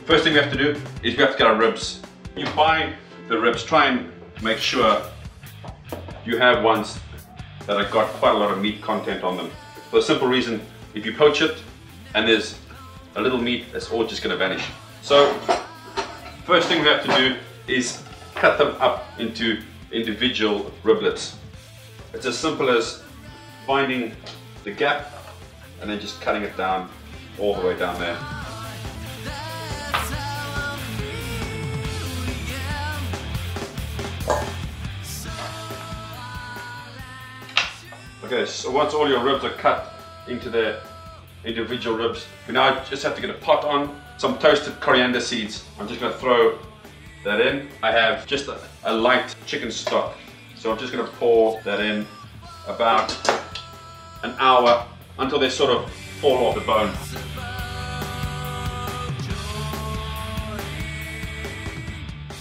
First thing we have to do is we have to get our ribs. You buy the ribs, try and make sure you have ones that have got quite a lot of meat content on them. For the simple reason, if you poach it and there's a little meat, it's all just going to vanish. So first thing we have to do is cut them up into individual riblets. It's as simple as finding the gap and then just cutting it down all the way down there. Okay, so once all your ribs are cut into their individual ribs, we now just have to get a pot on, some toasted coriander seeds. I'm just going to throw that in. I have just a light chicken stock, so I'm just going to pour that in about an hour until they sort of fall off the bone.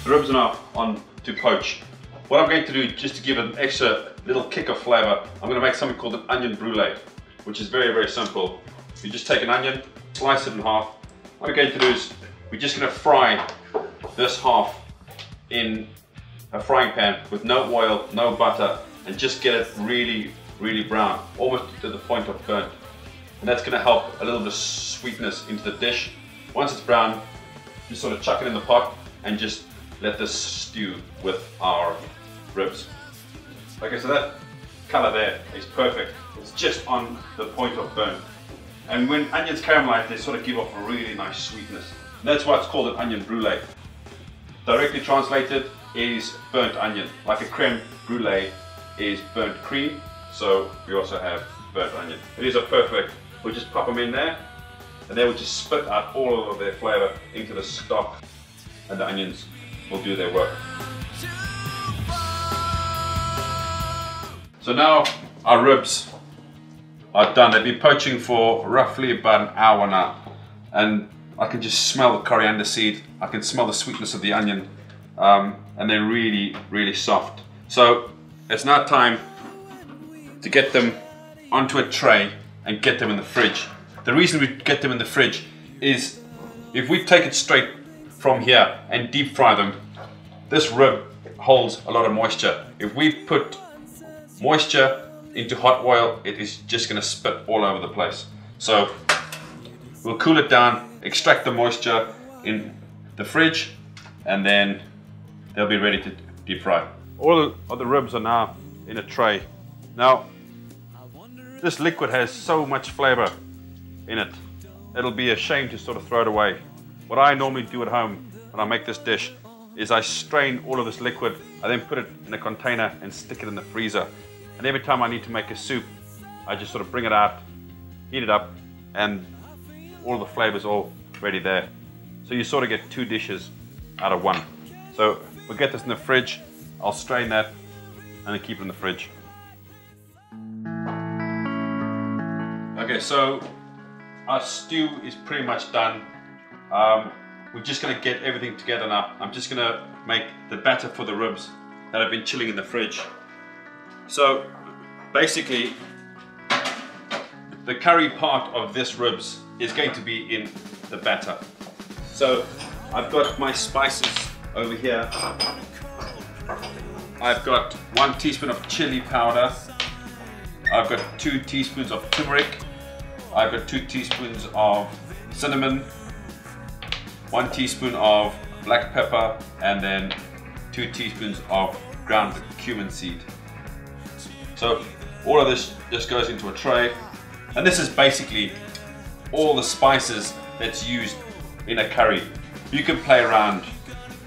The ribs are now on to poach. What I'm going to do, just to give it an extra little kick of flavor, I'm going to make something called an onion brulee, which is very, very simple. You just take an onion, slice it in half. What we're going to do is we're just going to fry this half in a frying pan with no oil, no butter, and just get it really, really brown, almost to the point of burnt. And that's going to help a little bit of sweetness into the dish. Once it's brown, just sort of chuck it in the pot and just let this stew with our ribs. Okay, so that color there is perfect. It's just on the point of burn. And when onions caramelize, they sort of give off a really nice sweetness. And that's why it's called an onion brulee. Directly translated is burnt onion. Like a creme brulee is burnt cream, so we also have burnt onion. And these are perfect. We'll just pop them in there, and they will just spit out all of their flavor into the stock, and the onions will do their work. So now our ribs are done. They've been poaching for roughly about an hour now, and I can just smell the coriander seed. I can smell the sweetness of the onion, and they're really, really soft. So it's now time to get them onto a tray and get them in the fridge. The reason we get them in the fridge is if we take it straight from here and deep fry them, this rib holds a lot of moisture. If we put moisture into hot oil, it is just going to spit all over the place. So we'll cool it down, extract the moisture in the fridge, and then they'll be ready to deep fry. All of the ribs are now in a tray. Now, this liquid has so much flavor in it, it'll be a shame to sort of throw it away. What I normally do at home when I make this dish is I strain all of this liquid, I then put it in a container and stick it in the freezer. And every time I need to make a soup, I just sort of bring it out, heat it up, and all the flavors all ready there. So you sort of get two dishes out of one. So we'll get this in the fridge, I'll strain that, and then keep it in the fridge. Okay, so our stew is pretty much done. We're just going to get everything together now. I'm just going to make the batter for the ribs that have been chilling in the fridge. So basically, the curry part of this ribs is going to be in the batter. So I've got my spices over here. I've got 1 teaspoon of chili powder. I've got 2 teaspoons of turmeric. I've got 2 teaspoons of cinnamon, 1 teaspoon of black pepper, and then 2 teaspoons of ground cumin seed. So all of this just goes into a tray, and this is basically all the spices that's used in a curry. You can play around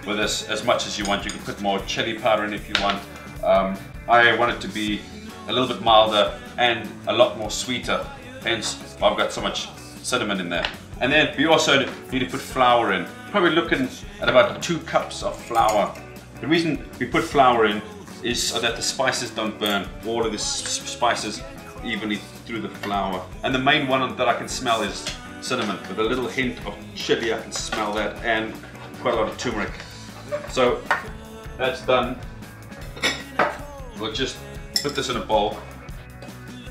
with this as much as you want. You can put more chili powder in if you want. I want it to be a little bit milder and a lot more sweeter, hence I've got so much cinnamon in there. And then we also need to put flour in. Probably looking at about 2 cups of flour. The reason we put flour in is so that the spices don't burn all of the spices evenly through the flour. And the main one that I can smell is cinnamon, with a little hint of chili. I can smell that, and quite a lot of turmeric. So that's done. We'll just put this in a bowl.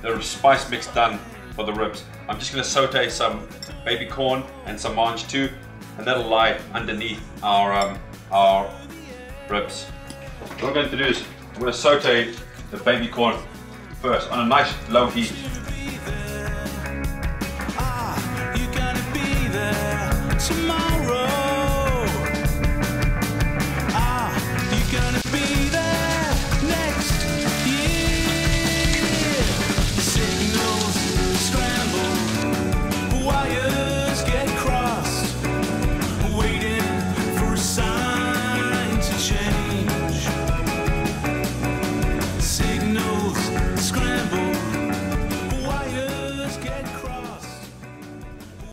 The spice mix done for the ribs. I'm just going to saute some baby corn and some mange too, and that'll lie underneath our ribs. What I'm going to do is I'm going to saute the baby corn first on a nice low heat.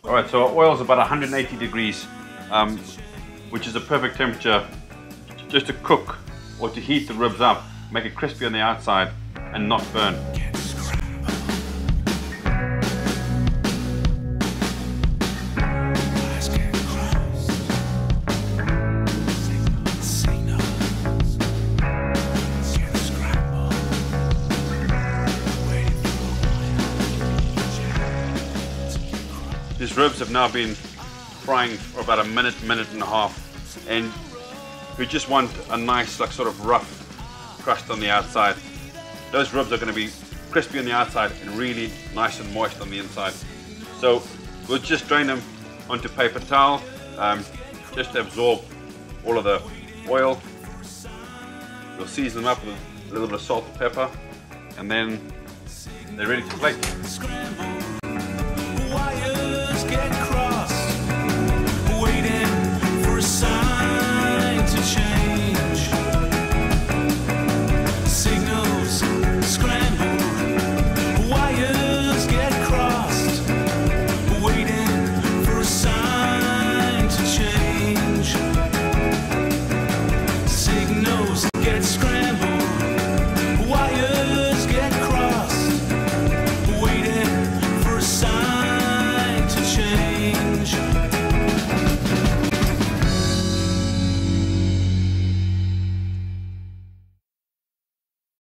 Alright, so our oil is about 180 degrees, which is a perfect temperature just to cook or to heat the ribs up, make it crispy on the outside and not burn. These ribs have now been frying for about a minute and a half, and we just want a nice, like, sort of rough crust on the outside. Those ribs are going to be crispy on the outside and really nice and moist on the inside. So we'll just drain them onto paper towel, just to absorb all of the oil. We'll season them up with a little bit of salt and pepper, and then they're ready to plate. Get crossed.